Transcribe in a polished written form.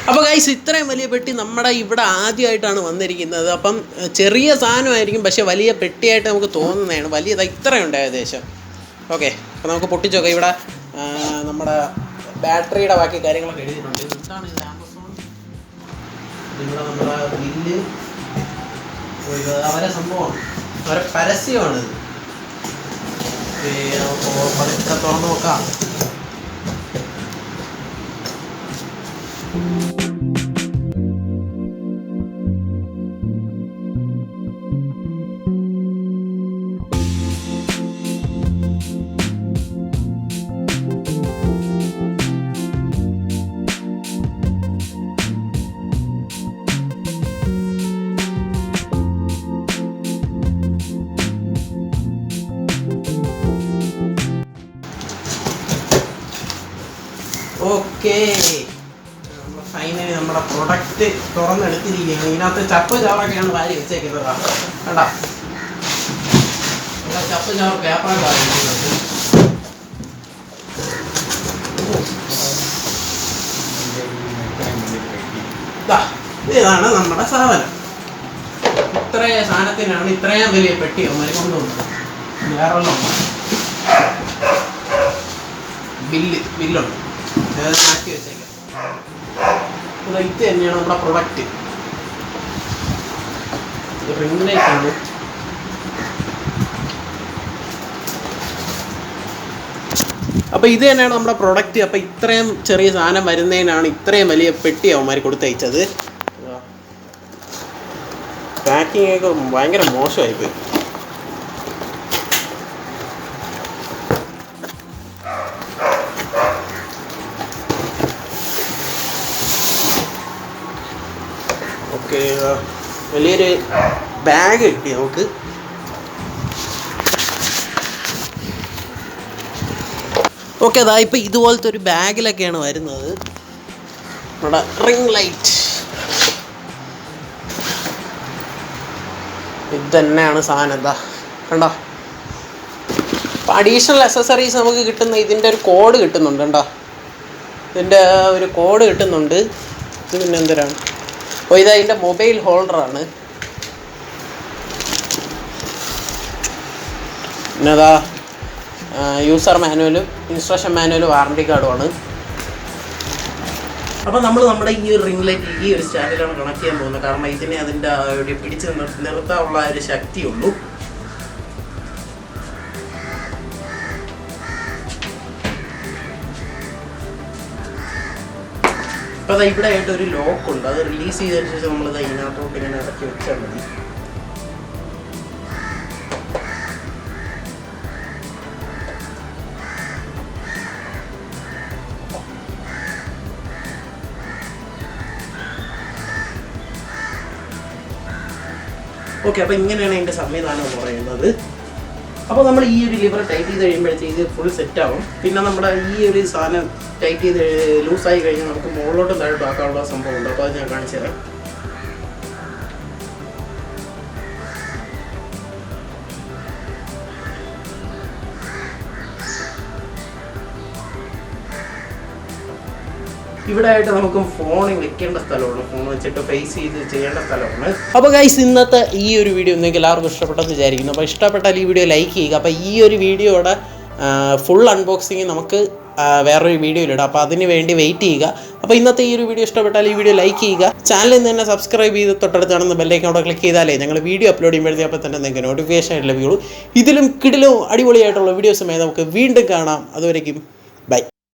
അപ്പോൾ ഗൈസ് ഇത്രയും വലിയ പെട്ടി നമ്മുടെ ഇവിടെ ആദ്യമായിട്ടാണ് വന്നിരിക്കുന്നത്. അപ്പം ചെറിയ സാധനമായിരിക്കും, പക്ഷേ വലിയ പെട്ടിയായിട്ട് നമുക്ക് തോന്നുന്നതാണ്. വലിയതായി ഇത്രയുണ്ട് ഏകദേശം. ഓക്കെ, അപ്പോൾ നമുക്ക് പൊട്ടിച്ചോക്കാം. ഇവിടെ നമ്മുടെ ബാറ്ററിയുടെ ബാക്കി കാര്യങ്ങളൊക്കെ എഴുതിയിട്ടുണ്ട്. എന്താണ് ഇത്? ആമസോൺ. ഇവിടെ നമ്മുടെ ബില്ല്, അവരെ സംഭവമാണ്, അവരെ പരസ്യമാണ്. പതുക്കെ തുറന്ന് നോക്കാം. ഓക്കെ, ഫൈനലി നമ്മുടെ പ്രൊഡക്റ്റ് തുറന്നെടുത്തിരിക്കുകയാണ്. ഇതിനകത്ത് ചപ്പ് ചവറൊക്കെയാണ് വാരി വെച്ചേക്കുന്നത്. കണ്ടാ, ചപ്പ് ചവർ പേപ്പറൊക്കെ വാരിക്കുന്നത്. ഇതാണ് നമ്മുടെ സാധനം. ഇത്രയും സാധനത്തിനാണ് ഇത്രയും വലിയ പെട്ടി അവന്മാർ കൊണ്ടുവന്നത്. വേറെ ബില്ലുണ്ട്, മാറ്റി വെച്ചേക്കാം. ഇത് തന്നെയാണ് നമ്മുടെ പ്രൊഡക്റ്റ്. റിംഗ് ലൈറ്റ് ആണ്. അപ്പോൾ ഇത് തന്നെയാണ് നമ്മുടെ പ്രൊഡക്റ്റ്. അപ്പോൾ ഇത്രയും ചെറിയ സാധനം വരുന്നതിനാണ് ഇത്രയും വലിയ പെട്ടി അവന്മാർ കൊടുത്തയച്ചത്. പാക്കിംഗ് ഒക്കെ ഭയങ്കര മോശമായിപ്പോയി. ഓക്കെ, വലിയൊരു ബാഗ് കിട്ടി നമുക്ക്. ഓക്കെ, അതാ ഇപ്പം ഇതുപോലത്തെ ഒരു ബാഗിലൊക്കെയാണ് വരുന്നത്. നമ്മുടെ റിംഗ് ലൈറ്റ് ഇത് തന്നെയാണ് സാധനം. എന്താ കണ്ടോ? അപ്പം അഡീഷണൽ അക്സസറീസ് നമുക്ക് കിട്ടുന്ന ഇതിൻ്റെ ഒരു കോഡ് കിട്ടുന്നുണ്ട്. കണ്ടോ, ഇതിൻ്റെ ഒരു കോഡ് കിട്ടുന്നുണ്ട്. ഇത് പിന്നെ എന്തിനാണ്? അപ്പോൾ ഇത് അതിൻ്റെ മൊബൈൽ ഹോൾഡറാണ്. പിന്നെ അതാ യൂസർ മാനുവലും ഇൻസ്ട്രക്ഷൻ മാനുവലും വാറണ്ടി കാർഡുമാണ്. അപ്പോൾ നമ്മൾ നമ്മുടെ ഈ ഒരു റിംഗ് ലൈറ്റ് ഈ ഒരു സ്റ്റാൻഡിലാണ് കണക്ട് ചെയ്യാൻ പോകുന്നത്. കാരണം ഇതിനെ അതിൻ്റെ ഒരു പിടിച്ച് നിർത്താനുള്ള ഒരു ശക്തിയുള്ളൂ. അപ്പോൾ അത് ഇവിടെ ആയിട്ട് ഒരു ലോക്കുണ്ട്. അത് റിലീസ് ചെയ്തതിന് ശേഷം നമ്മളിത് ഇതിനകത്തോട്ട് ഇങ്ങനെ ഇറക്കി വെച്ചാൽ മതി. ഓക്കെ, അപ്പോൾ ഇങ്ങനെയാണ് അതിൻ്റെ സംവിധാനം എന്ന് പറയുന്നത്. അപ്പോൾ നമ്മൾ ഈ ഒരു ലിവർ ടൈറ്റ് ചെയ്ത് കഴിയുമ്പോഴത്തേക്ക് ഇത് ഫുൾ സെറ്റാവും. പിന്നെ നമ്മുടെ ഈ ഒരു സാധനം ടൈറ്റ് ചെയ്ത് ലൂസായി കഴിഞ്ഞാൽ നമുക്ക് മുകളിലോട്ടും താഴോട്ടും ആക്കാനുള്ള സംഭവമുണ്ട്. അപ്പോൾ അത് ഞാൻ കാണിച്ചു തരാം. ഇവിടെ ആയിട്ട് നമുക്ക് ഫോണിൽ വെക്കേണ്ട സ്ഥലമാണ്. ഫോൺ വെച്ചിട്ട് ഫേസ് ചെയ്ത് ചെയ്യേണ്ട സ്ഥലമാണ്. അപ്പോൾ ഗൈസ്, ഇന്നത്തെ ഈ ഒരു വീഡിയോ നിങ്ങൾക്ക് എല്ലാവർക്കും ഇഷ്ടപ്പെട്ടെന്ന് വിചാരിക്കുന്നു. അപ്പോൾ ഇഷ്ടപ്പെട്ടാൽ ഈ വീഡിയോ ലൈക്ക് ചെയ്യുക. അപ്പോൾ ഈ ഒരു വീഡിയോയുടെ ഫുൾ അൺബോക്സിങ് നമുക്ക് വേറൊരു വീഡിയോയിലിടാം. അപ്പോൾ അതിന് വേണ്ടി വെയിറ്റ് ചെയ്യുക. അപ്പോൾ ഇന്നത്തെ ഈ ഒരു വീഡിയോ ഇഷ്ടപ്പെട്ടാൽ ഈ വീഡിയോ ലൈക്ക് ചെയ്യുക. ചാനലിൽ നിന്ന് തന്നെ സബ്സ്ക്രൈബ് ചെയ്ത് തൊട്ടടുത്ത് കാണുന്ന ബെല്ലൈക്കൺ അവിടെ ക്ലിക്ക് ചെയ്താലേ ഞങ്ങൾ വീഡിയോ അപ്ലോഡ് ചെയ്യുമ്പോഴത്തേക്ക് അപ്പോൾ തന്നെ നിങ്ങൾക്ക് നോട്ടിഫിക്കേഷൻ ലഭിക്കുള്ളൂ. ഇതിലും കിടിലും അടിപൊളിയായിട്ടുള്ള വീഡിയോസുമായി നമുക്ക് വീണ്ടും കാണാം. അതുവരേക്കും